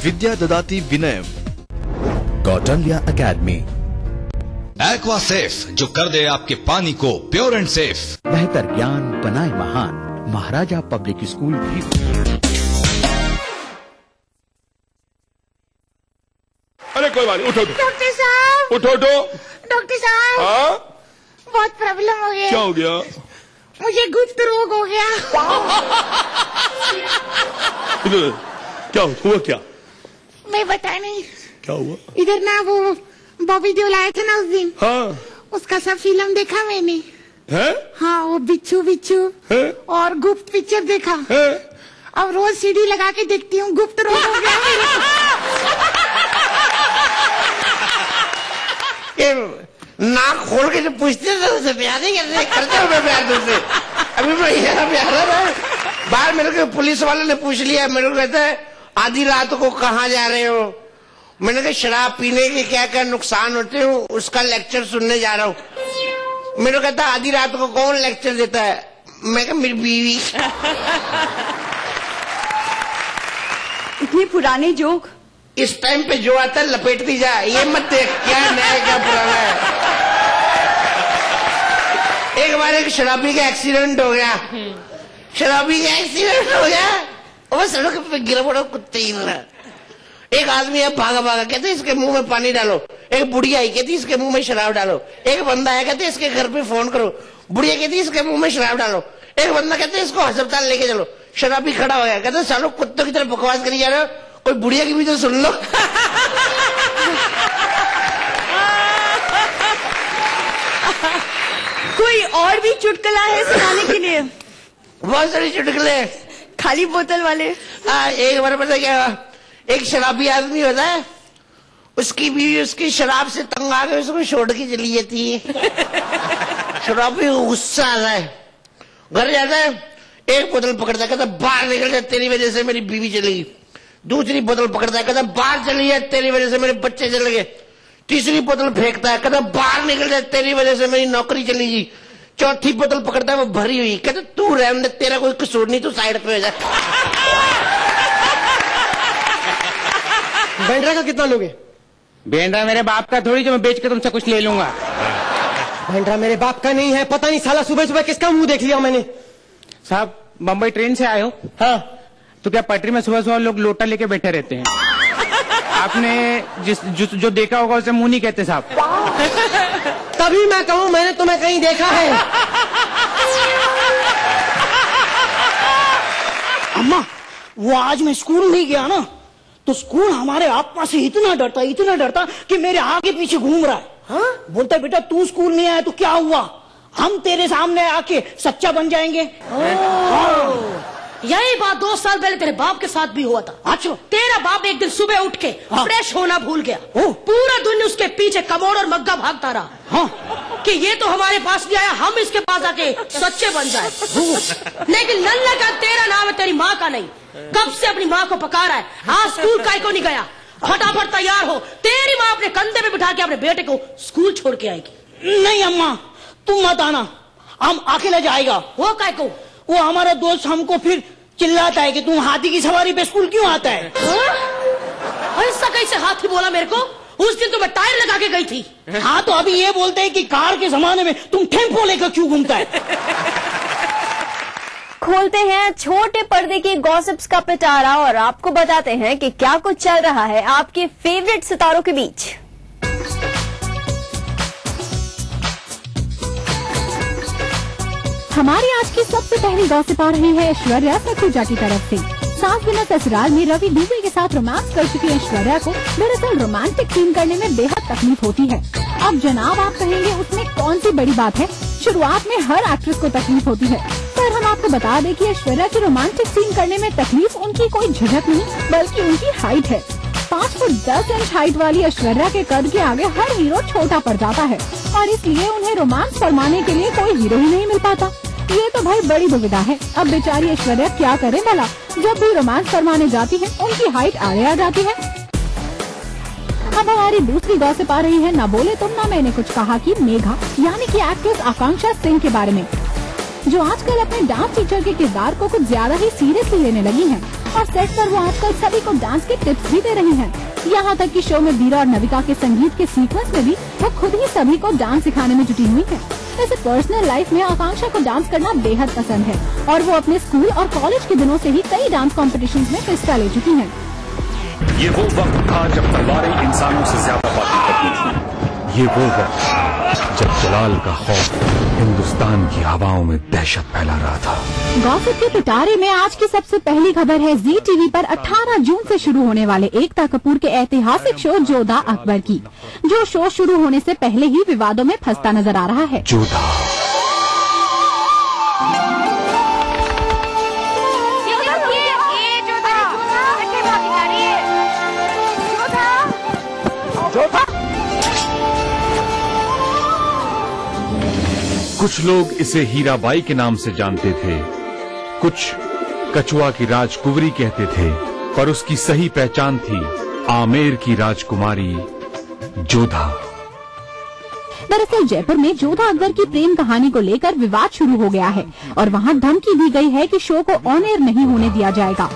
विद्या ददाति विनयम। Kautilya academy. Aqua safe, जो कर दे आपके पानी को प्योर एंड सेफ। बेहतर ज्ञान बनाए महान, महाराजा पब्लिक स्कूल भी। अरे कोई बात नहीं, उठो डॉक्टर साहब। उठो। डॉक्टर साहब। हाँ? बहुत प्रॉब्लम हो गया। क्या हो गया? मुझे गुप्त रोग हो गया। क्या हुआ? क्या मैं बता नहीं। क्या हुआ? इधर ना वो बॉबी देओल आए थे ना उस दिन। हाँ। उसका सब फिल्म देखा मैंने। है? हाँ, वो बिच्छू है? और गुप्त पिक्चर देखा। है? अब रोज सीडी लगा के देखती हूँ। गुप्त रोग हो गया मेरे। नाक खोल के जो पूछते थे उसे प्यार नहीं करते हो मैं प्यार तुझसे। अभी मैं प्यार बाहर मेरे को पुलिस वाले ने पूछ लिया। मेरे को कहता है आधी रात को कहाँ जा रहे हो? मैंने कहा शराब पीने के क्या क्या नुकसान होते हैं उसका लेक्चर सुनने जा रहा हूँ। मेरे को कहता है आधी रात को कौन लेक्चर देता है? मैं कहा मेरी बीवी। इतने पुराने जोक इस टाइम पे जो आता है लपेटती जा। ये मत देख क्या नया क्या पुराना है। एक बार एक शराबी का एक्सीडेंट हो गया। वो सड़क पे गिरा पड़ा कुत्ते ही ना। एक आदमी है भागा कहते इसके मुंह में पानी डालो। एक बुढ़िया आई कहती इसके मुंह में शराब डालो। एक बंदा है कहते इसके घर पे फोन करो। बुढ़िया कहती इसके मुंह में शराब डालो। एक बंदा कहते इसको अस्पताल लेके चलो। शराबी खड़ा हो गया कहते सालों कुत्तों की तरह बकवास करी जा रहे हो, कोई बुढ़िया की भी तो सुन लो। कोई और भी चुटकुला है सुनाने के लिए? बहुत सारी चुटकुले। खाली बोतल वाले। एक बार पता क्या, एक शराबी आदमी होता है, उसकी बीवी उसकी शराब से तंग आ गई, उसको छोड़ के चली जाती है। शराबी को गुस्सा आता है, घर जाता है, एक बोतल पकड़ता है कहता बाहर निकल जाए तेरी वजह से मेरी बीवी चली गई। दूसरी बोतल पकड़ता है कहता बाहर चली जाए तेरी वजह से मेरे बच्चे चले गए। तीसरी बोतल फेंकता है कहता बाहर निकल जाए तेरी वजह से मेरी नौकरी चली गई। चौथी बोतल पकड़ता है वो भरी हुई, कहता तू रहने दे तेरा कोई कसूर नहीं, तू साइड पे हो जा। बैंड्रा का कितना लोगे? बैंड्रा मेरे बाप का थोड़ी जो मैं बेच के तुमसे कुछ ले लूंगा। बैंड्रा मेरे बाप का नहीं है। पता नहीं साला सुबह सुबह किसका मुंह देख लिया मैंने। साहब बम्बई ट्रेन से आए हो? हाँ। तो क्या पटरी में सुबह सुबह लोग लोटा लेके बैठे रहते हैं? आपने जो देखा होगा उसे मुंह नहीं कहते साहब। तभी मैं कहूँ मैंने तुम्हें कहीं देखा है। अम्मा वो आज मैं स्कूल नहीं गया ना, तो स्कूल हमारे आपा से इतना डरता कि मेरे आगे पीछे घूम रहा है। हाँ? बोलता बेटा तू स्कूल नहीं आया तो क्या हुआ, हम तेरे सामने आके सच्चा बन जाएंगे। यही बात 2 साल पहले तेरे बाप के साथ भी हुआ था। अच्छा। तेरा बाप एक दिन सुबह उठ के फ्रेश होना भूल गया। पूरा दिन उसके पीछे कमोड और मग्गा भागता रहा। हाँ। कि ये तो हमारे पास नहीं आया, हम इसके पास आके सच्चे बन जाए। लेकिन नल्ला का तेरा नाम है, तेरी माँ का नहीं। कब से अपनी माँ को पका रहा है, आज स्कूल काहे को नहीं गया? फटाफट तैयार हो, तेरी माँ अपने कंधे पे बिठा के अपने बेटे को स्कूल छोड़ के आएगी। नहीं अम्मा तुम मत आना, हम अकेले जाएगा। वो काहे को? वो हमारा दोस्त हमको फिर चिल्लाता है कि तुम हाथी की सवारी पे स्कूल क्यों आता है। ऐसा कैसे हाथी बोला मेरे को? उस दिन तो मैं टायर लगा के गई थी। हाँ तो अभी ये बोलते हैं कि कार के जमाने में तुम टेम्पो लेकर क्यों घूमता है। खोलते हैं छोटे पर्दे के गॉसिप्स का पिटारा और आपको बताते हैं कि क्या कुछ चल रहा है आपके फेवरेट सितारों के बीच। हमारी आज की सबसे पहली गॉसिप आ रही है ऐश्वर्या सखुजा की तरफ से। सास बिना ससुराल में रवि दुबे के साथ रोमांस कर चुकी ऐश्वर्या को दरअसल रोमांटिक सीन करने में बेहद तकलीफ होती है। अब जनाब आप कहेंगे उसमें कौन सी बड़ी बात है, शुरुआत में हर एक्ट्रेस को तकलीफ होती है, पर हम आपको बता दें कि ऐश्वर्या की रोमांटिक सीन करने में तकलीफ उनकी कोई झिझक नहीं बल्कि उनकी हाइट है। 5 फुट 10 इंच हाइट वाली ऐश्वर्या के कद के आगे हर हीरो छोटा पड़ जाता है और इसलिए उन्हें रोमांस फरमाने के लिए कोई हीरो ही नहीं मिल पाता। ये तो भाई बड़ी दुविधा है। अब बेचारी ऐश्वर्या क्या करे भला, जब भी रोमांस फरमाने जाती है उनकी हाइट आगे आ जाती है। अब हमारी दूसरी गॉसिप आ रही है ना बोले तुम ना मैंने कुछ कहा कि मेघा यानी कि एक्ट्रेस आकांक्षा सिंह के बारे में, जो आजकल अपने डांस टीचर के किरदार को कुछ ज्यादा ही सीरियसली लेने लगी हैं। और सेट पर वो आजकल सभी को डांस के टिप्स भी दे रही हैं। यहाँ तक कि शो में बीरा और नविका के संगीत के सीक्वेंस में भी वो खुद ही सभी को डांस सिखाने में जुटी हुई है। वैसे पर्सनल लाइफ में आकांक्षा को डांस करना बेहद पसंद है और वो अपने स्कूल और कॉलेज के दिनों से ही कई डांस कॉम्पिटिशन्स में हिस्सा ले चुकी हैं। ये वो वक्त था जब तलवारें इंसानों से ज्यादा बातें करती थी। ये वो वक्त जब जलाल का खौफ हिंदुस्तान की हवाओं में दहशत फैला रहा था। गॉसिप के पिटारे में आज की सबसे पहली खबर है जी टीवी पर 18 जून से शुरू होने वाले एकता कपूर के ऐतिहासिक शो जोधा अकबर की, जो शो शुरू होने से पहले ही विवादों में फंसता नजर आ रहा है। जोधा कुछ लोग इसे हीराबाई के नाम से जानते थे, कुछ कछुआ की राजकुंवरी कहते थे, पर उसकी सही पहचान थी आमेर की राजकुमारी जोधा। दरअसल जयपुर में जोधा अकबर की प्रेम कहानी को लेकर विवाद शुरू हो गया है और वहां धमकी दी गई है कि शो को ऑन एयर नहीं होने दिया जाएगा,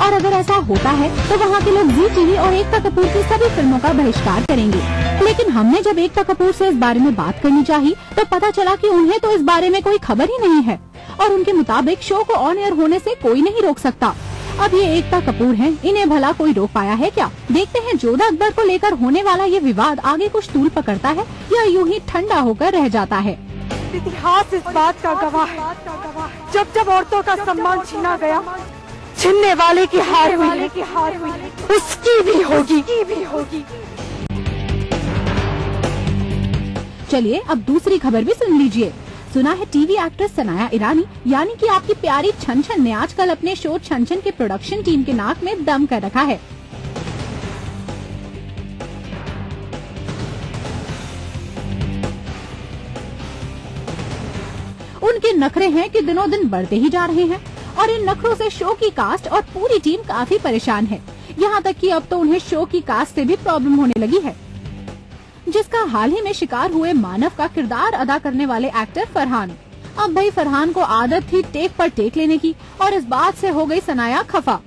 और अगर ऐसा होता है तो वहाँ के लोग जी टीवी और एकता कपूर की सभी फिल्मों का बहिष्कार करेंगे। लेकिन हमने जब एकता कपूर से इस बारे में बात करनी चाहिए तो पता चला कि उन्हें तो इस बारे में कोई खबर ही नहीं है और उनके मुताबिक शो को ऑन एयर होने से कोई नहीं रोक सकता। अब ये एकता कपूर हैं, इन्हें भला कोई रोक पाया है क्या? देखते हैं जोधा अकबर को लेकर होने वाला ये विवाद आगे कुछ तूल पकड़ता है या यूं ही ठंडा होकर रह जाता है। इतिहास इस बात का गवाह है, जब जब औरतों का सम्मान छीना गया, छीनने वाले की हार हुई, उसकी भी होगी। चलिए अब दूसरी खबर भी सुन लीजिए। सुना है टीवी एक्ट्रेस सनाया ईरानी यानी कि आपकी प्यारी छन छन ने आजकल अपने शो छन छन के प्रोडक्शन टीम के नाक में दम कर रखा है। उनके नखरे हैं कि दिनों दिन बढ़ते ही जा रहे हैं और इन नखरों से शो की कास्ट और पूरी टीम काफी परेशान है। यहाँ तक कि अब तो उन्हें शो की कास्ट से भी प्रॉब्लम होने लगी है, जिसका हाल ही में शिकार हुए मानव का किरदार अदा करने वाले एक्टर फरहान। अब भाई फरहान को आदत थी टेक पर टेक लेने की और इस बात से हो गई सनाया खफा।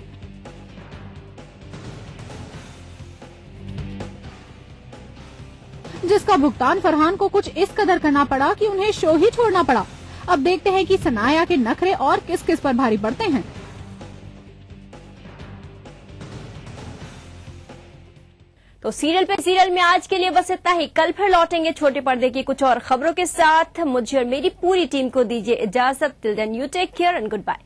जिसका भुगतान फरहान को कुछ इस कदर करना पड़ा कि उन्हें शो ही छोड़ना पड़ा। अब देखते हैं कि सनाया के नखरे और किस किस पर भारी पड़ते हैं। तो सीरियल में आज के लिए बस इतना ही। कल फिर लौटेंगे छोटे पर्दे की कुछ और खबरों के साथ। मुझे और मेरी पूरी टीम को दीजिए इजाजत। Till then you take care and goodbye.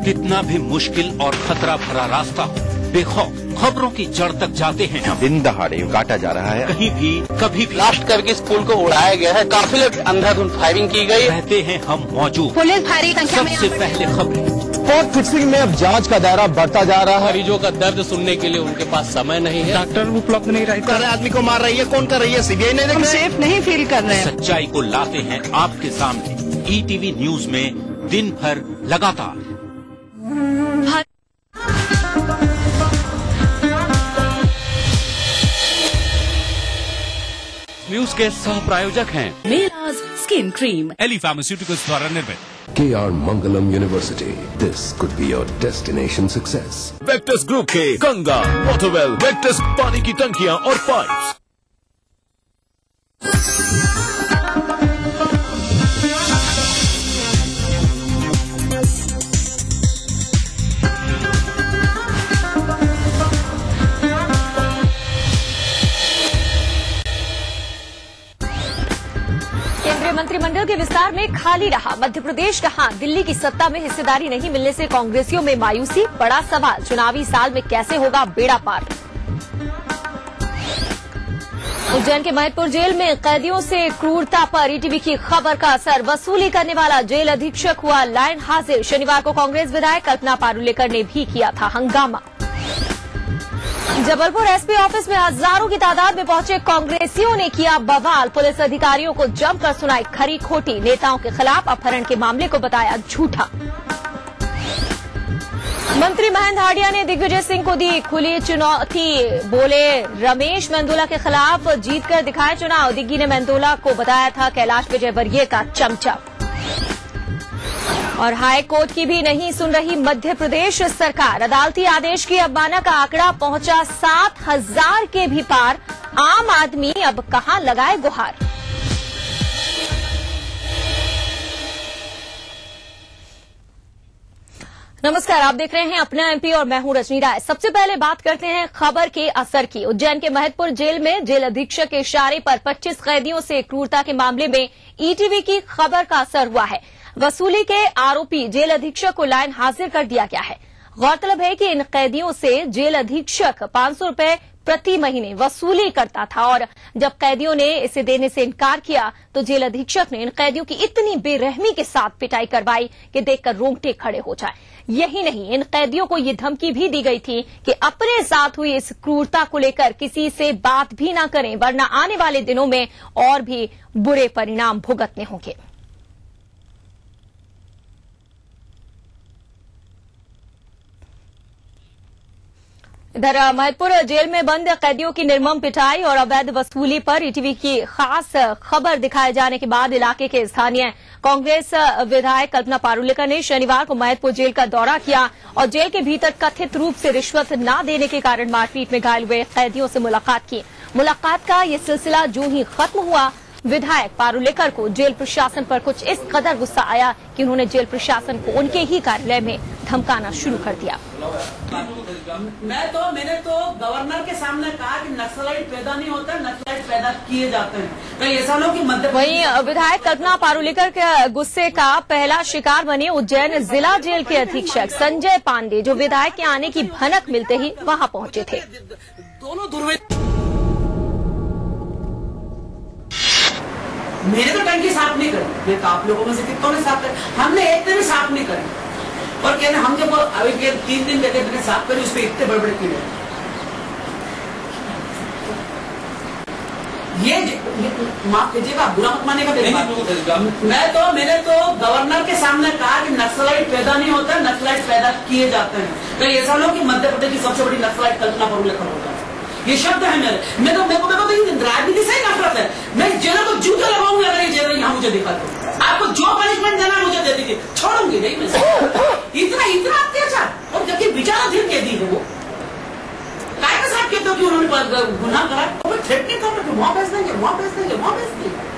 कितना भी मुश्किल और खतरा भरा रास्ता हो, बेखौफ खबरों की जड़ तक जाते हैं हम। दिन दहाड़े काटा जा रहा है, कहीं भी कभी भी ब्लास्ट करके स्कूल को उड़ाया गया है, काफिले अंधाधुंध फायरिंग की गई। रहते हैं हम मौजूद। पुलिस भारी संख्या में सबसे पहले खबरें। स्पॉट फिक्सिंग में अब जांच का दायरा बढ़ता जा रहा है। मरीजों का दर्द सुनने के लिए उनके पास समय नहीं है, डॉक्टर उपलब्ध नहीं रहता। आदमी को मार रही है, कौन कर रही है? सीबीआई नहीं देख रही है। सेफ नहीं फील कर रहे हैं। सच्चाई को लाते हैं आपके सामने ईटीवी न्यूज में दिन भर लगातार। न्यूज के सह प्रायोजक हैं मेलाज स्किन क्रीम, एली फार्मास्यूटिकल्स द्वारा निर्मित। KR Mangalam University. This could be your destination success. Victus group के गंगा, वाटरवेल, वेक्टस पानी की टंकियां और पाइप्स। मंत्रिमंडल के विस्तार में खाली रहा मध्य प्रदेश कहां? दिल्ली की सत्ता में हिस्सेदारी नहीं मिलने से कांग्रेसियों में मायूसी। बड़ा सवाल, चुनावी साल में कैसे होगा बेड़ा पार? उज्जैन के महतपुर जेल में कैदियों से क्रूरता पर ईटीवी की खबर का असर। वसूली करने वाला जेल अधीक्षक हुआ लाइन हाजिर। शनिवार को कांग्रेस विधायक कल्पना पारुलेकर ने भी किया था हंगामा। जबलपुर एसपी ऑफिस में हजारों की तादाद में पहुंचे कांग्रेसियों ने किया बवाल। पुलिस अधिकारियों को जमकर सुनाई खरी खोटी। नेताओं के खिलाफ अपहरण के मामले को बताया झूठा। मंत्री महेंद्र हाडिया ने दिग्विजय सिंह को दी खुली चुनौती। बोले रमेश मेंदोला के खिलाफ जीत कर दिखाए चुनाव। दिग्गी ने मेंदोला को बताया था कैलाश विजयवर्गीय का चमचा। और हाई कोर्ट की भी नहीं सुन रही मध्य प्रदेश सरकार। अदालती आदेश की अवमानना का आंकड़ा पहुंचा 7,000 के भी पार। आम आदमी अब कहां लगाए गुहार। नमस्कार, आप देख रहे हैं अपना एमपी और मैं हूं रजनी राय। सबसे पहले बात करते हैं खबर के असर की। उज्जैन के महतपुर जेल में जेल अधीक्षक के इशारे पर 25 कैदियों से क्रूरता के मामले में ईटीवी की खबर का असर हुआ है। वसूली के आरोपी जेल अधीक्षक को लाइन हाजिर कर दिया गया है। गौरतलब है कि इन कैदियों से जेल अधीक्षक 500 रुपए प्रति महीने वसूली करता था और जब कैदियों ने इसे देने से इनकार किया तो जेल अधीक्षक ने इन कैदियों की इतनी बेरहमी के साथ पिटाई करवाई कि देखकर रोंगटे खड़े हो जाए। यही नहीं, इन कैदियों को ये धमकी भी दी गई थी कि अपने साथ हुई इस क्रूरता को लेकर किसी से बात भी ना करें, वरना आने वाले दिनों में और भी बुरे परिणाम भुगतने होंगे। इधर महतपुर जेल में बंद कैदियों की निर्मम पिटाई और अवैध वसूली पर ईटीवी की खास खबर दिखाए जाने के बाद इलाके के स्थानीय कांग्रेस विधायक कल्पना पारुलेकर ने शनिवार को महतपुर जेल का दौरा किया और जेल के भीतर कथित रूप से रिश्वत न देने के कारण मारपीट में घायल हुए कैदियों से मुलाकात की। मुलाकात का ये सिलसिला जो ही खत्म हुआ, विधायक पारुलेकर को जेल प्रशासन पर कुछ इस कदर गुस्सा आया कि उन्होंने जेल प्रशासन को उनके ही कार्यालय में धमकाना शुरू कर दिया। मैंने तो गवर्नर के सामने कहा कि नक्सलाइट पैदा नहीं होता, नक्सलाइट पैदा किए जाते हैं। तो ऐसा लोग कि मध्य वहीं विधायक कल्पना पारुलेकर के गुस्से का पहला शिकार बने उज्जैन जिला जेल के अधीक्षक संजय पांडे, जो विधायक के आने की भनक मिलते ही वहां पहुंचे थे। दोनों मैंने तो टंकी साफ नहीं करी, मैं तो आप लोगों में से कितनों ने साफ करी, हमने एक दिन भी साफ नहीं करी। और कहने हम जब अभी 3 दिन पहले मैंने साफ करी, उस पर इतने बड़े बड़े कीड़े। ये माफ कीजिएगा, बुरा मत मानेगा मेरी बात। मैंने तो गवर्नर के सामने कहा कि नक्सलाइट पैदा नहीं होता, नक्सलाइट पैदा किए जाते हैं। तो ऐसा लोग कि मध्य प्रदेश की सबसे बड़ी नक्सलाइट कल्पना पारुलेकर होता है। ये शब्द है मेरे को राजनीति से ही नफरत है। मैं जेलर को जूते लगाऊंगी अगर ये जेलर यहाँ मुझे दिखा तो। आपको जो पनिशमेंट देना मुझे दे दीजिए, छोड़ूंगी नहीं मैं। इतना अत्याचार, और जबकि विचाराधीन कैदी है वो। काय के साथ कहते हो कि उन्होंने गुनाह करा, तो थ्रेट नहीं कर रहे, वहां भेज देंगे, वहां भेज देंगे, वहां भेज देंगे।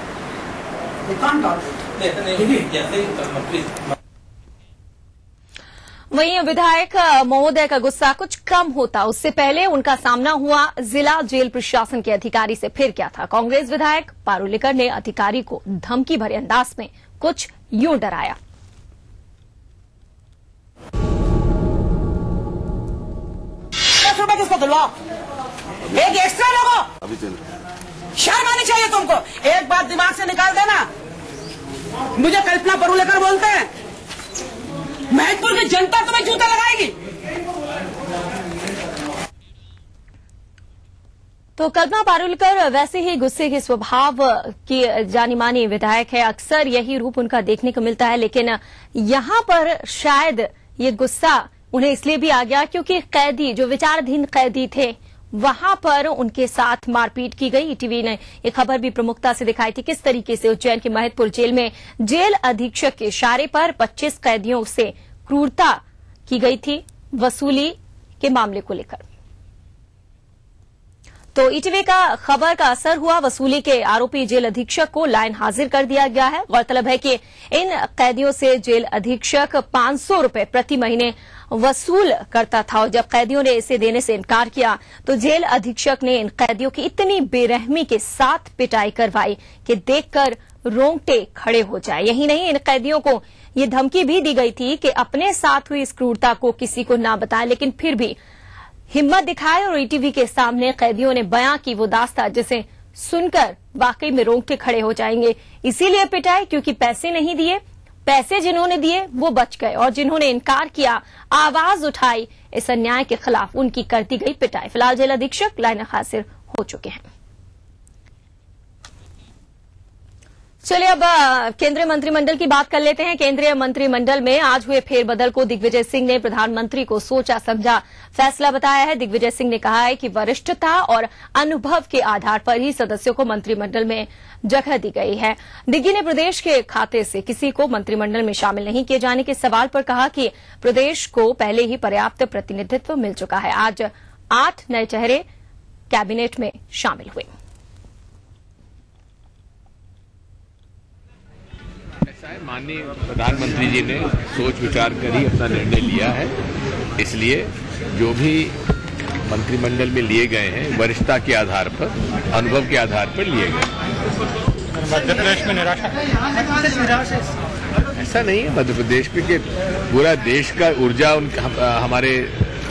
वहीं विधायक महोदय का गुस्सा कुछ कम होता उससे पहले उनका सामना हुआ जिला जेल प्रशासन के अधिकारी से। फिर क्या था, कांग्रेस विधायक पारुलेकर ने अधिकारी को धमकी भरे अंदाज में कुछ यूं डराया। किसको दिलवाओ, एक एक्स्ट्रा लोगो, शर्म आनी चाहिए तुमको। एक बात दिमाग से निकाल देना, मुझे कल्पना पारुलेकर बोलते हैं, महतपुर की जनता तुम्हें जूता लगाएगी। तो कल्पना पारुलेकर वैसे ही गुस्से के स्वभाव की जानी मानी विधायक है, अक्सर यही रूप उनका देखने को मिलता है। लेकिन यहां पर शायद ये गुस्सा उन्हें इसलिए भी आ गया क्योंकि कैदी जो विचाराधीन कैदी थे वहां पर उनके साथ मारपीट की गई। टीवी ने ये खबर भी प्रमुखता से दिखाई थी किस तरीके से उज्जैन के महतपुर जेल में जेल अधीक्षक के इशारे पर 25 कैदियों से क्रूरता की गई थी वसूली के मामले को लेकर। तो ईटीवी का खबर का असर हुआ, वसूली के आरोपी जेल अधीक्षक को लाइन हाजिर कर दिया गया है। गौरतलब है कि इन कैदियों से जेल अधीक्षक 500 रुपए प्रति महीने वसूल करता था और जब कैदियों ने इसे देने से इनकार किया तो जेल अधीक्षक ने इन कैदियों की इतनी बेरहमी के साथ पिटाई करवाई कि देखकर रोंगटे खड़े हो जाए। यही नहीं, इन कैदियों को ये धमकी भी दी गई थी कि अपने साथ हुई इस क्रूरता को किसी को ना बताएं, लेकिन फिर भी हिम्मत दिखाए और ईटीवी के सामने कैदियों ने बयां की वो दास्तां जिसे सुनकर वाकई में रोंगटे खड़े हो जाएंगे। इसीलिए पिटाई क्योंकि पैसे नहीं दिए, पैसे जिन्होंने दिए वो बच गए और जिन्होंने इनकार किया, आवाज उठाई, इस अन्याय के खिलाफ उनकी कर दी गई पिटाई। फिलहाल जेल अधीक्षक लाइन हाजिर हो चुके हैं। चलिए अब केंद्रीय मंत्रिमंडल की बात कर लेते हैं। केंद्रीय मंत्रिमंडल में आज हुए फेरबदल को दिग्विजय सिंह ने प्रधानमंत्री को सोचा समझा फैसला बताया है। दिग्विजय सिंह ने कहा है कि वरिष्ठता और अनुभव के आधार पर ही सदस्यों को मंत्रिमंडल में जगह दी गई है। दिग्गी ने प्रदेश के खाते से किसी को मंत्रिमंडल में शामिल नहीं किए जाने के सवाल पर कहा कि प्रदेश को पहले ही पर्याप्त प्रतिनिधित्व मिल चुका है। आज 8 नए चेहरे कैबिनेट में शामिल हुए। माननीय प्रधानमंत्री जी ने सोच विचार कर ही अपना निर्णय लिया है, इसलिए जो भी मंत्रिमंडल में लिए गए हैं वरिष्ठता के आधार पर, अनुभव के आधार पर लिए गए। मध्य प्रदेश में निराशा ऐसा नहीं है। मध्य प्रदेश में कि पूरा देश का ऊर्जा हमारे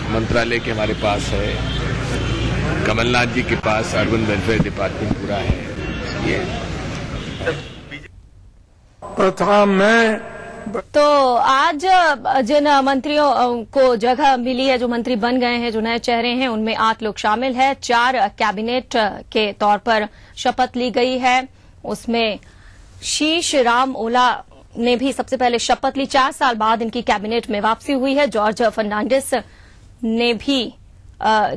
मंत्रालय के हमारे पास है, कमलनाथ जी के पास अर्बन वेलफेयर डिपार्टमेंट पूरा है। ये प्रथम में तो आज जिन मंत्रियों को जगह मिली है, जो मंत्री बन गए हैं, जो नए चेहरे हैं, उनमें 8 लोग शामिल हैं। 4 कैबिनेट के तौर पर शपथ ली गई है। उसमें शीश राम ओला ने भी सबसे पहले शपथ ली। 4 साल बाद इनकी कैबिनेट में वापसी हुई है। जॉर्ज फर्नांडिस ने भी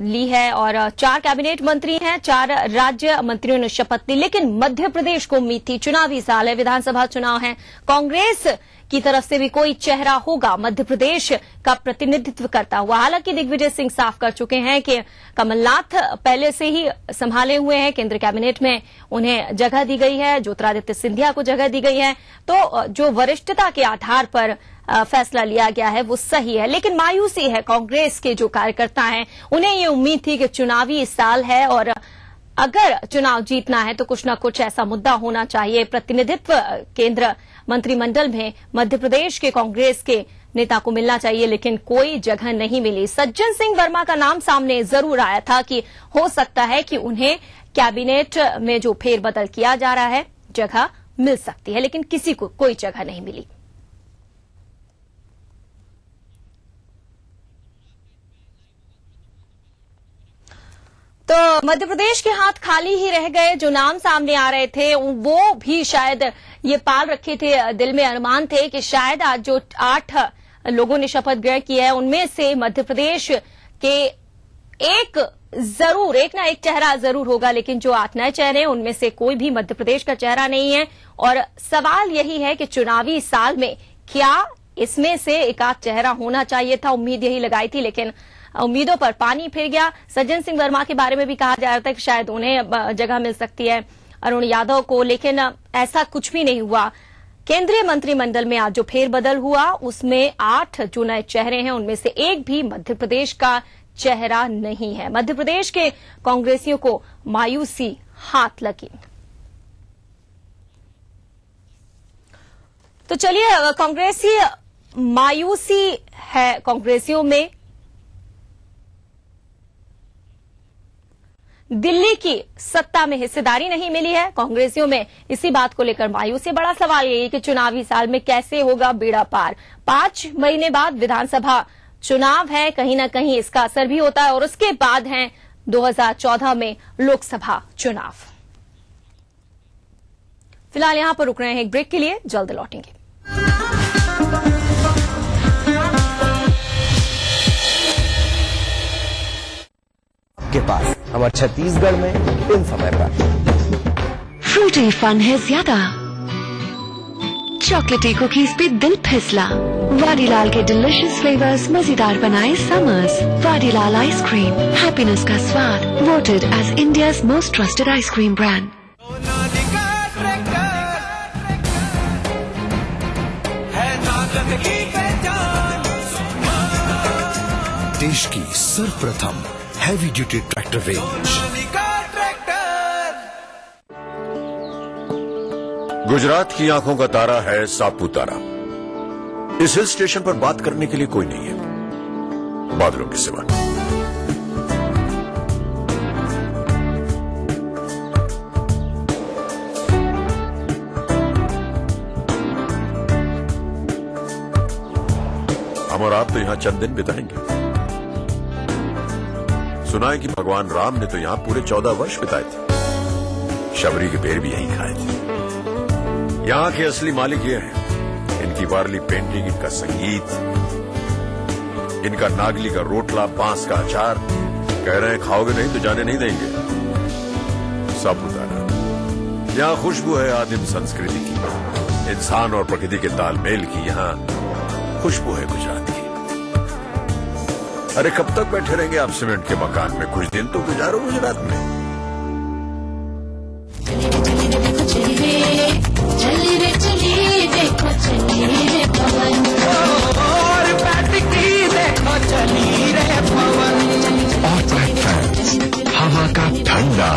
ली है और 4 कैबिनेट मंत्री हैं, 4 राज्य मंत्रियों ने शपथ ली। लेकिन मध्य प्रदेश को उम्मीद थी, चुनावी साल है, विधानसभा चुनाव है, कांग्रेस की तरफ से भी कोई चेहरा होगा मध्य प्रदेश का प्रतिनिधित्व करता हुआ। हालांकि दिग्विजय सिंह साफ कर चुके हैं कि कमलनाथ पहले से ही संभाले हुए हैं, केंद्र कैबिनेट में उन्हें जगह दी गई है, ज्योतिरादित्य सिंधिया को जगह दी गई है। तो जो वरिष्ठता के आधार पर फैसला लिया गया है वो सही है। लेकिन मायूसी है कांग्रेस के जो कार्यकर्ता हैं, उन्हें ये उम्मीद थी कि चुनावी साल है और अगर चुनाव जीतना है तो कुछ न कुछ ऐसा मुद्दा होना चाहिए। प्रतिनिधित्व केंद्र मंत्रिमंडल में मध्य प्रदेश के कांग्रेस के नेता को मिलना चाहिए, लेकिन कोई जगह नहीं मिली। सज्जन सिंह वर्मा का नाम सामने जरूर आया था कि हो सकता है कि उन्हें कैबिनेट में जो फेरबदल किया जा रहा है जगह मिल सकती है, लेकिन किसी को कोई जगह नहीं मिली। तो मध्य प्रदेश के हाथ खाली ही रह गए। जो नाम सामने आ रहे थे वो भी शायद ये पाल रखे थे, दिल में अरमान थे कि शायद आज जो 8 लोगों ने शपथ ग्रहण किया है उनमें से मध्य प्रदेश के एक ना एक चेहरा जरूर होगा। लेकिन जो 8 नए चेहरे हैं उनमें से कोई भी मध्य प्रदेश का चेहरा नहीं है। और सवाल यही है कि चुनावी साल में क्या इसमें से एक आध चेहरा होना चाहिए था। उम्मीद यही लगाई थी, लेकिन उम्मीदों पर पानी फिर गया। सज्जन सिंह वर्मा के बारे में भी कहा जा रहा था कि शायद उन्हें जगह मिल सकती है, अरुण यादव को, लेकिन ऐसा कुछ भी नहीं हुआ। केंद्रीय मंत्रिमंडल में आज जो फेरबदल हुआ उसमें 8 जो नए चेहरे हैं उनमें से एक भी मध्य प्रदेश का चेहरा नहीं है। मध्य प्रदेश के कांग्रेसियों को मायूसी हाथ लगी। तो चलिए, कांग्रेसी मायूसी है कांग्रेसियों में। दिल्ली की सत्ता में हिस्सेदारी नहीं मिली है कांग्रेसियों में, इसी बात को लेकर मायूसी। बड़ा सवाल यही कि चुनावी साल में कैसे होगा बेड़ा पार। 5 महीने बाद विधानसभा चुनाव है, कहीं न कहीं इसका असर भी होता है। और उसके बाद है 2014 में लोकसभा चुनाव। फिलहाल यहां पर रुक रहे हैं एक ब्रेक के लिए, जल्द लौटेंगे। के पास हमारे छत्तीसगढ़ में इन समय पर फ्रूटी फन है ज्यादा, चॉकलेटी कुकीज पे दिल फिसला। वाडीलाल के डिलिशियस फ्लेवर्स मजेदार बनाए समर्स। वाडीलाल आइसक्रीम, हैप्पीनेस का स्वाद। Voted as India's most trusted ice cream brand. देश की सर्वप्रथम heavy duty tractor range. Gujarat की आंखों का तारा है सापुतारा। इस हिल स्टेशन पर बात करने के लिए कोई नहीं है बादलों के सिवा। हम और आप तो यहां चंद दिन बिताएंगे। सुना है कि भगवान राम ने तो यहां पूरे 14 वर्ष बिताए थे। शबरी के पेड़ भी यहीं खाए थे। यहाँ के असली मालिक ये हैं। इनकी वारली पेंटिंग, इनका संगीत, इनका नागली का रोटला, बांस का अचार। कह रहे हैं खाओगे नहीं तो जाने नहीं देंगे। सापुतारा, यहाँ खुशबू है आदिम संस्कृति की, इंसान और प्रकृति के तालमेल की। यहाँ खुशबू है गुजरात की। अरे कब तक बैठे रहेंगे आप सीमेंट के मकान में? कुछ दिन तो गुजारो गुजरात में। हवा का ठंडा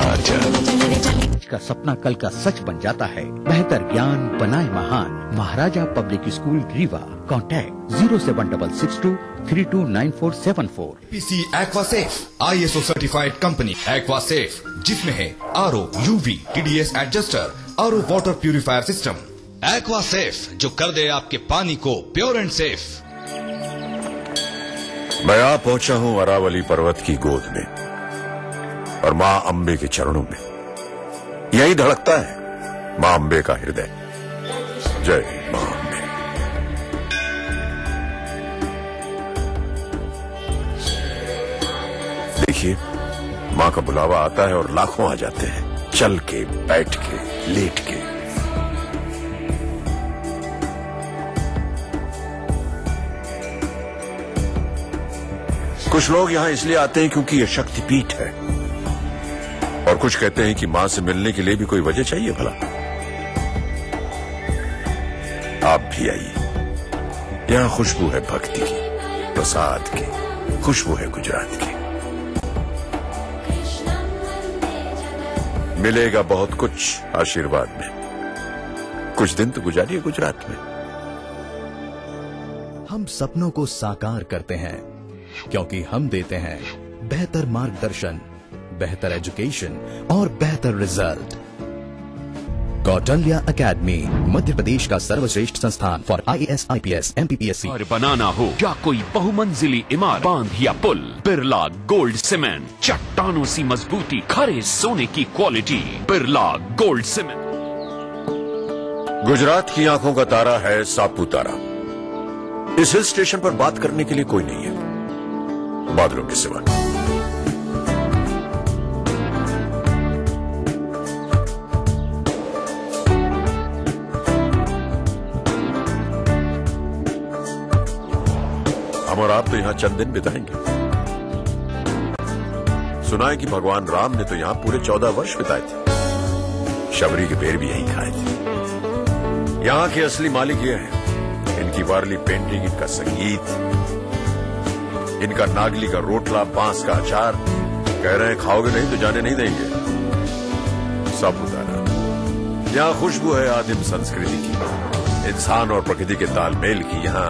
का सपना कल का सच बन जाता है। बेहतर ज्ञान बनाए महान। Maharaja public school Rewa. Contact 07662 329474। PC Aquasafe ISO certified company. Aquasafe जिसमें है RO, UV, TDS adjuster, RO water purifier system. Aquasafe जो कर दे आपके पानी को प्योर एंड सेफ। मैं आ पहुंचा हूं अरावली पर्वत की गोद में और मां अंबे के चरणों में। यही धड़कता है मां अंबे का हृदय। जय मां अंबे। देखिए, मां का बुलावा आता है और लाखों आ जाते हैं, चल के, बैठ के, लेट के। कुछ लोग यहां इसलिए आते हैं क्योंकि यह शक्तिपीठ है, और कुछ कहते हैं कि मां से मिलने के लिए भी कोई वजह चाहिए भला। आप भी आइए। यहां खुशबू है भक्ति की, प्रसाद की, खुशबू है गुजरात की। मिलेगा बहुत कुछ आशीर्वाद में। कुछ दिन तो गुजारिए गुजरात में। हम सपनों को साकार करते हैं क्योंकि हम देते हैं बेहतर मार्गदर्शन, बेहतर एजुकेशन और बेहतर रिजल्ट। कौटल्या एकेडमी, मध्य प्रदेश का सर्वश्रेष्ठ संस्थान फॉर IAS, IPS, MPPSC। और बनाना हो या कोई बहुमंजिली इमारत, बांध या पुल, बिरला गोल्ड सीमेंट। चट्टानों सी मजबूती, खरे सोने की quality, Birla gold cement. Gujarat की आंखों का तारा है सापुतारा। इस हिल स्टेशन पर बात करने के लिए कोई नहीं है बादलों के सिवा। हम और आप तो यहां चंद दिन बिताएंगे। सुना है कि भगवान राम ने तो यहां पूरे 14 वर्ष बिताए थे। शबरी के पेड़ भी यहीं खाए थे। यहां के असली मालिक ये हैं। इनकी वारली पेंटिंग, इनका संगीत, इनका नागली का रोटला, बांस का अचार। कह रहे हैं खाओगे नहीं तो जाने नहीं देंगे। सापुतारा, यहाँ खुशबू है आदिम संस्कृति की, इंसान और प्रकृति के तालमेल की। यहाँ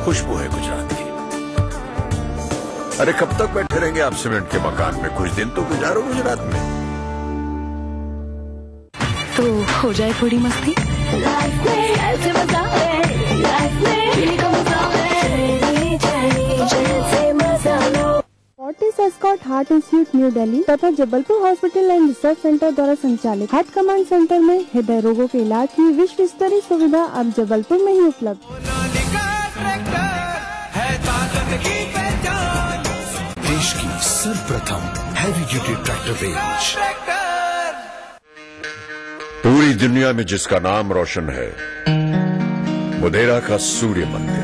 खुशबू है गुजरात की। अरे कब तक बैठे रहेंगे आप सीमेंट के मकान में? कुछ दिन तो गुजारो गुजरात में। तो हो जाए थोड़ी मस्ती। Fortis Escort heart institute New Delhi तथा Jabalpur hospital and research centre द्वारा संचालित हार्ट कमांड सेंटर में हृदय रोगों के इलाज की विश्व स्तरीय सुविधा अब जबलपुर में ही उपलब्ध। देश की सर्वप्रथम हैवी ड्यूटी ट्रैक्टर रेंज। पूरी दुनिया में जिसका नाम रोशन है, मुदेरा का सूर्य मंदिर।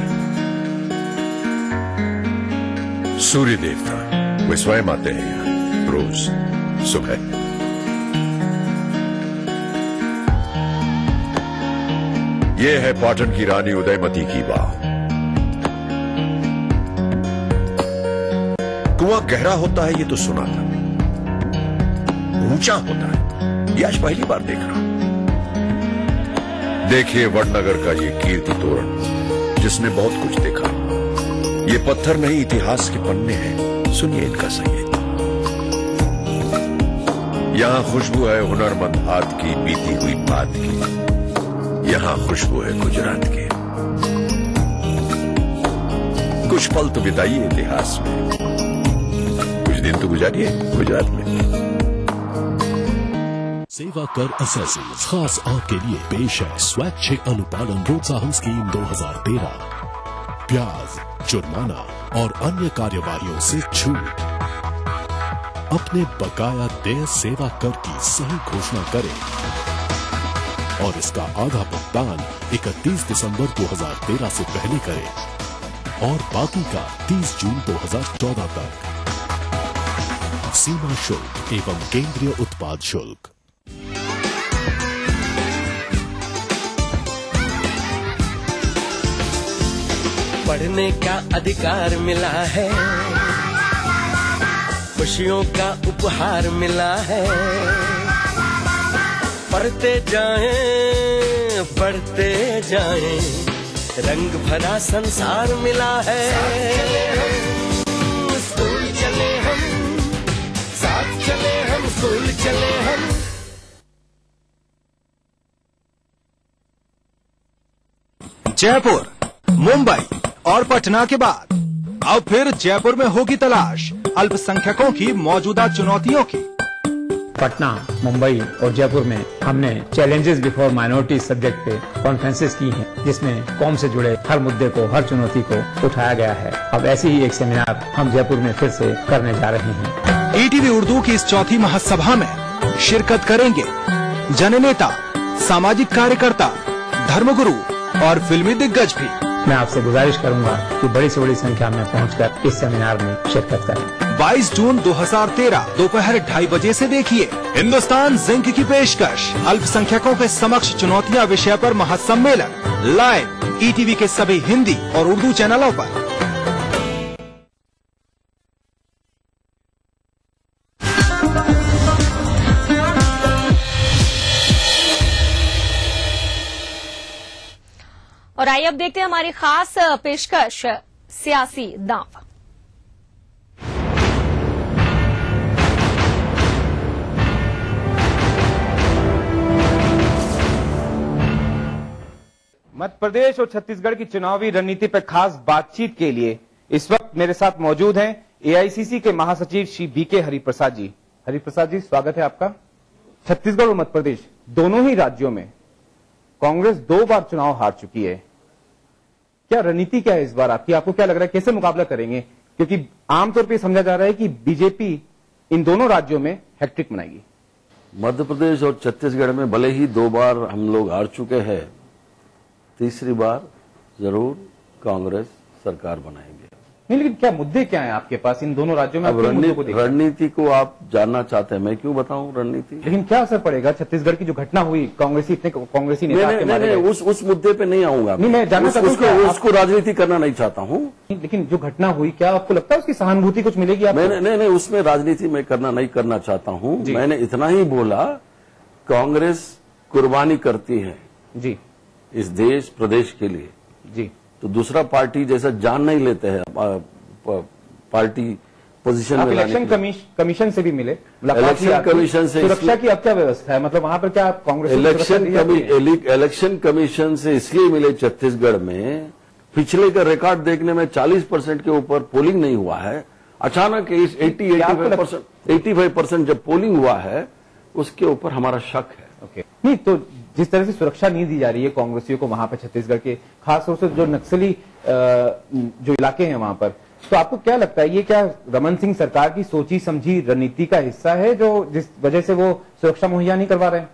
सूर्य देवता वे स्वयं आते हैं यहाँ रोज सुबह। ये है पाटन की रानी उदयमती की वाह। कुआं गहरा होता है ये तो सुना था, ऊंचा होता है ये आज पहली बार देख रहा हूं। देखिए वडनगर का ये कीर्ति तोरण, जिसने बहुत कुछ देखा। ये पत्थर नहीं, इतिहास के पन्ने हैं। सुनिए इनका संगीत। यहाँ खुशबू है हुनरमंद हाथ की, बीती हुई बात की। यहाँ खुशबू है गुजरात की। कुछ पल तो बिताइए इतिहास में, कुछ दिन तो गुजारिए गुजरात में। सेवा कर असेसरीज खास आपके लिए पेश है स्वैच्छिक अनुपालन प्रोत्साहन स्कीम 2013। ब्याज, जुर्माना और अन्य कार्यवाहियों से छूट। अपने बकाया देय सेवा कर की सही घोषणा करें और इसका आधा भुगतान 31 दिसंबर 2013 से पहले करें और बाकी का 30 जून 2014 तक। सीमा शुल्क एवं केंद्रीय उत्पाद शुल्क। पढ़ने का अधिकार मिला है, खुशियों का उपहार मिला है। पढ़ते जाएं, पढ़ते जाएं, रंग भरा संसार मिला है। स्कूल चले हम, साथ चले हम, स्कूल चले हम। जयपुर, मुंबई और पटना के बाद अब फिर जयपुर में होगी तलाश अल्पसंख्यकों की मौजूदा चुनौतियों की। पटना, मुंबई और जयपुर में हमने चैलेंजेस बिफोर माइनॉरिटीज सब्जेक्ट पे कॉन्फ्रेंसेस की हैं, जिसमें कौम से जुड़े हर मुद्दे को, हर चुनौती को उठाया गया है। अब ऐसे ही एक सेमिनार हम जयपुर में फिर से करने जा रहे हैं। ईटीवी उर्दू की इस चौथी महासभा में शिरकत करेंगे जननेता, सामाजिक कार्यकर्ता, धर्मगुरु और फिल्मी दिग्गज भी। मैं आपसे गुजारिश करूंगा कि बड़ी से बड़ी संख्या में पहुंचकर इस सेमिनार में शिरकत करें। 22 जून 2013 दोपहर 2:30 बजे से देखिए हिंदुस्तान जिंक की पेशकश अल्पसंख्यकों के समक्ष चुनौतियां विषय पर महासम्मेलन लाइव ईटीवी के सभी हिंदी और उर्दू चैनलों पर। और आइए अब देखते हैं हमारी खास पेशकश सियासी दांव। मध्य प्रदेश और छत्तीसगढ़ की चुनावी रणनीति पर खास बातचीत के लिए इस वक्त मेरे साथ मौजूद हैं एआईसीसी के महासचिव श्री बीके हरिप्रसाद जी। हरिप्रसाद जी, स्वागत है आपका। छत्तीसगढ़ और मध्य प्रदेश दोनों ही राज्यों में कांग्रेस 2 बार चुनाव हार चुकी है। क्या रणनीति क्या है इस बार आपकी? आपको क्या लग रहा है कैसे मुकाबला करेंगे? क्योंकि आमतौर पर समझा जा रहा है कि बीजेपी इन दोनों राज्यों में हैट्रिक बनाएगी। मध्य प्रदेश और छत्तीसगढ़ में भले ही 2 बार हम लोग हार चुके हैं, तीसरी बार जरूर कांग्रेस सरकार बनाएंगे। नहीं, लेकिन क्या मुद्दे क्या हैं आपके पास इन दोनों राज्यों में? अब रणनीति को आप जानना चाहते हैं, मैं क्यों बताऊं रणनीति? लेकिन क्या असर पड़ेगा छत्तीसगढ़ की जो घटना हुई, कांग्रेसी नेता के मारे गए? उस मुद्दे पे नहीं आऊंगा। नहीं, मैं जानना चाहता हूं उसको राजनीति करना नहीं चाहता हूं। लेकिन जो घटना हुई, क्या आपको लगता है उसकी सहानुभूति कुछ मिलेगी आपको? नहीं, उसमें राजनीति मैं नहीं करना चाहता हूं। मैंने इतना ही बोला, कांग्रेस कुर्बानी करती है जी इस देश प्रदेश के लिए जी, तो दूसरा पार्टी जैसा जान नहीं लेते हैं पार्टी पोजीशन में। इलेक्शन कमीशन से भी मिले, इलेक्शन कमीशन से सुरक्षा की अब क्या व्यवस्था है? मतलब वहां पर क्या कांग्रेस इलेक्शन कमीशन से इसलिए मिले छत्तीसगढ़ में, पिछले का रिकॉर्ड देखने में 40% के ऊपर पोलिंग नहीं हुआ है। अचानक इस 85% जब पोलिंग हुआ है, उसके ऊपर हमारा शक है। ओके, नहीं तो जिस तरह से सुरक्षा नहीं दी जा रही है कांग्रेसियों को वहां पर छत्तीसगढ़ के, खासतौर से जो नक्सली जो इलाके हैं वहां पर, तो आपको क्या लगता है ये क्या रमन सिंह सरकार की सोची समझी रणनीति का हिस्सा है, जो जिस वजह से वो सुरक्षा मुहैया नहीं करवा रहे हैं?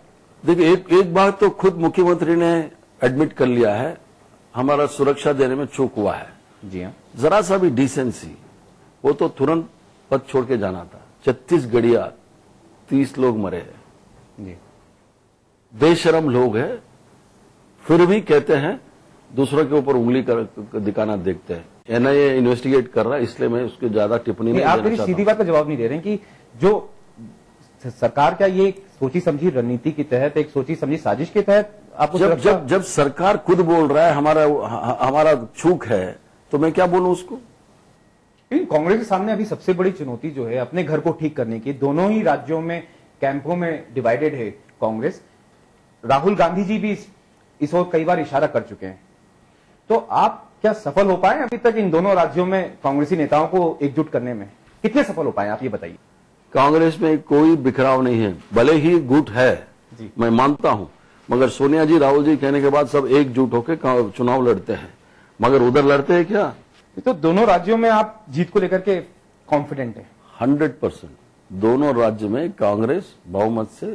देखिए, एक बात तो खुद मुख्यमंत्री ने एडमिट कर लिया है, हमारा सुरक्षा देने में चूक हुआ है। जी हाँ, जरा सा भी डिसेंसी, वो तो तुरंत पद छोड़ के जाना था। 36 गड़िया, 30 लोग मरे हैं जी। बेशरम लोग हैं, फिर भी कहते हैं दूसरों के ऊपर उंगली दिखाना देखते हैं। एनआईए इन्वेस्टिगेट कर रहा है, इसलिए मैं उसके ज्यादा टिप्पणी नहीं आप मेरी सीधी बात का जवाब नहीं दे रहे हैं कि जो सरकार क्या ये सोची समझी रणनीति के तहत, एक सोची समझी साजिश के तहत आपको जब सरकार खुद बोल रहा है हमारा चूक है, तो मैं क्या बोलूं उसको? कांग्रेस के सामने अभी सबसे बड़ी चुनौती जो है अपने घर को ठीक करने की, दोनों ही राज्यों में कैंपों में डिवाइडेड है कांग्रेस। राहुल गांधी जी भी इस ओर कई बार इशारा कर चुके हैं, तो आप क्या सफल हो पाए अभी तक इन दोनों राज्यों में कांग्रेसी नेताओं को एकजुट करने में? कितने सफल हो पाए आप ये बताइए। कांग्रेस में कोई बिखराव नहीं है, भले ही गुट है, मैं मानता हूं, मगर सोनिया जी राहुल जी कहने के बाद सब एकजुट होकर चुनाव लड़ते हैं। मगर उधर लड़ते हैं क्या? तो दोनों राज्यों में आप जीत को लेकर के कॉन्फिडेंट है? 100%। दोनों राज्य में कांग्रेस बहुमत से